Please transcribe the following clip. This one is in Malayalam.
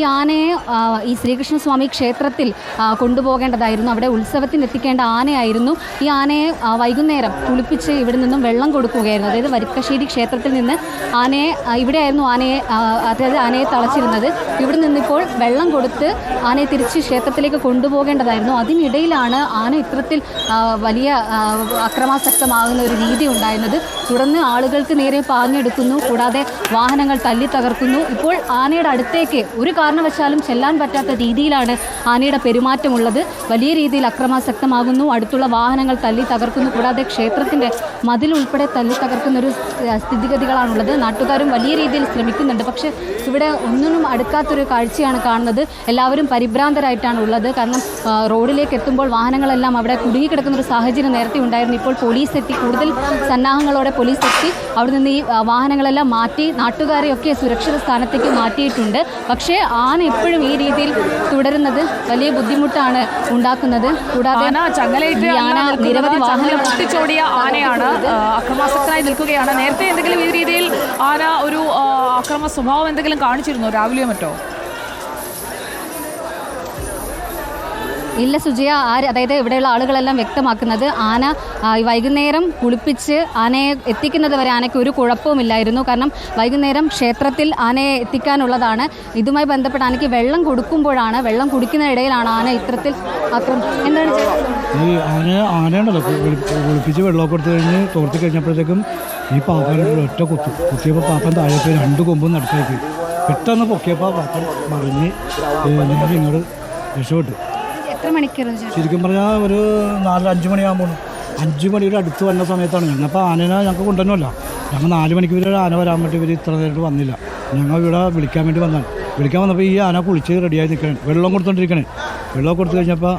ഈ ആനയെ ഈ ശ്രീകൃഷ്ണസ്വാമി ക്ഷേത്രത്തിൽ കൊണ്ടുപോകേണ്ടതായിരുന്നു. അവിടെ ഉത്സവത്തിന് എത്തിക്കേണ്ട ആനയായിരുന്നു. ഈ ആനയെ വൈകുന്നേരം കുളിപ്പിച്ച് ഇവിടെ നിന്നും വെള്ളം കൊടുക്കുകയായിരുന്നു. അതായത് വരിക്കശ്ശേരി ക്ഷേത്രത്തിൽ നിന്ന് ഇവിടെയായിരുന്നു ആനയെ തളച്ചിരുന്നത്. ഇവിടെ നിന്നിപ്പോൾ വെള്ളം കൊടുത്ത് ആനയെ തിരിച്ച് ക്ഷേത്രത്തിലേക്ക് കൊണ്ടുപോകേണ്ടതായിരുന്നു. അതിനിടയിലാണ് ആന ഇത്തരത്തിൽ വലിയ അക്രമാസക്തമാകുന്ന ഒരു രീതി ഉണ്ടായിരുന്നത്. തുടർന്ന് ആളുകൾക്ക് നേരെ പാഞ്ഞെടുക്കുന്നു, കൂടാതെ വാഹനങ്ങൾ തല്ലി തകർക്കുന്നു. ഇപ്പോൾ ആനയുടെ അടുത്തേക്ക് ഒരു കാരണവശാലും ചെല്ലാൻ പറ്റാത്ത രീതിയിലാണ് ആനയുടെ പെരുമാറ്റമുള്ളത്. വലിയ രീതിയിൽ അക്രമാസക്തമാകുന്നു, അടുത്തുള്ള വാഹനങ്ങൾ തല്ലി തകർക്കുന്നു, കൂടാതെ ക്ഷേത്രത്തിൻ്റെ മതിലുൾപ്പെടെ തല്ലി തകർക്കുന്ന ഒരു സ്ഥിതിഗതികളാണുള്ളത്. നാട്ടുകാരും വലിയ രീതിയിൽ ശ്രമിക്കുന്നുണ്ട്. പക്ഷേ ഇവിടെ ഒന്നിനും അടുക്കാത്തൊരു കാഴ്ചയാണ് കാണുന്നത്. എല്ലാവരും പരിഭ്രാന്തരായിട്ടാണ് ഉള്ളത്. കാരണം റോഡിലേക്ക് എത്തുമ്പോൾ വാഹനങ്ങളെല്ലാം അവിടെ കുടുങ്ങിക്കിടക്കുന്ന ഒരു സാഹചര്യം നേരത്തെ ഉണ്ടായിരുന്നു. ഇപ്പോൾ പോലീസ് എത്തി, കൂടുതൽ സന്നാഹങ്ങളോടെ പോലീസ് എത്തി അവിടെ നിന്ന് ഈ വാഹനങ്ങളെല്ലാം മാറ്റി നാട്ടുകാരെയൊക്കെ സുരക്ഷിത സ്ഥാനത്തേക്ക് മാറ്റിയിട്ടുണ്ട്. പക്ഷേ ആന എപ്പോഴും ഈ രീതിയിൽ തുടരുന്നത് വലിയ ബുദ്ധിമുട്ടാണ് ഉണ്ടാക്കുന്നത്. കൂടാതെ നിരവധി വാഹനങ്ങൾ പൊട്ടിച്ചോടിയ ആനയാണ്, അക്രമാസക്തനായി നിൽക്കുകയാണ്. നേരത്തെ എന്തെങ്കിലും ഈ രീതിയിൽ ആന ഒരു അക്രമ സ്വഭാവം എന്തെങ്കിലും കാണിച്ചിരുന്നോ രാവിലെയോ മറ്റോ? ഇല്ല സുജയ, അതായത് ഇവിടെയുള്ള ആളുകളെല്ലാം വ്യക്തമാക്കുന്നത് ആന വൈകുന്നേരം കുളിപ്പിച്ച് ആനയെ എത്തിക്കുന്നത് വരെ ആനയ്ക്ക് ഒരു കുഴപ്പവുമില്ലായിരുന്നു. കാരണം വൈകുന്നേരം ക്ഷേത്രത്തിൽ ആനയെ എത്തിക്കാനുള്ളതാണ്. ഇതുമായി ബന്ധപ്പെട്ട് ആനയ്ക്ക് വെള്ളം കൊടുക്കുമ്പോഴാണ്, വെള്ളം കുടിക്കുന്നതിനിടയിലാണ് ആന ഇത്തരത്തിൽ എന്താണ് ഈ ആനയുണ്ടല്ലോ കുളിപ്പിച്ച് വെള്ളമൊക്കെ കൊടുത്തു കഴിഞ്ഞ് തോർത്തി കഴിഞ്ഞപ്പോഴത്തേക്കും ഈ പാപ്പൻ ഒറ്റ കുത്തിയപ്പോൾ പാപ്പൻ താഴേക്ക് രണ്ട് കൊമ്പും നടത്തേക്ക് പെട്ടെന്ന് പൊക്കിയപ്പോൾ പാപ്പൻ മറിഞ്ഞ് നേരെ ഇങ്ങോട്ട് രക്ഷപ്പെട്ടു. എത്ര മണിക്കൂർ ശരിക്കും പറഞ്ഞാൽ ഒരു 4-5 മണിയാകുമ്പോൾ 5 മണിയുടെ അടുത്ത് വന്ന സമയത്താണ് ഞങ്ങൾ ആനേനെ ഞങ്ങൾക്ക് കൊണ്ടുവന്നല്ലോ. ഞങ്ങൾ 4 മണിക്ക് ഇവർ ആന വരാൻ വേണ്ടി ഇവർ ഇത്ര നേരിട്ട് വന്നില്ല. ഞങ്ങൾ ഇവിടെ വിളിക്കാൻ വേണ്ടി വിളിക്കാൻ വന്നപ്പോൾ ഈ ആന കുളിച്ച് റെഡിയായി നിൽക്കണേ, വെള്ളം കൊടുത്തോണ്ടിരിക്കണേ. വെള്ളം കൊടുത്തു കഴിഞ്ഞപ്പോൾ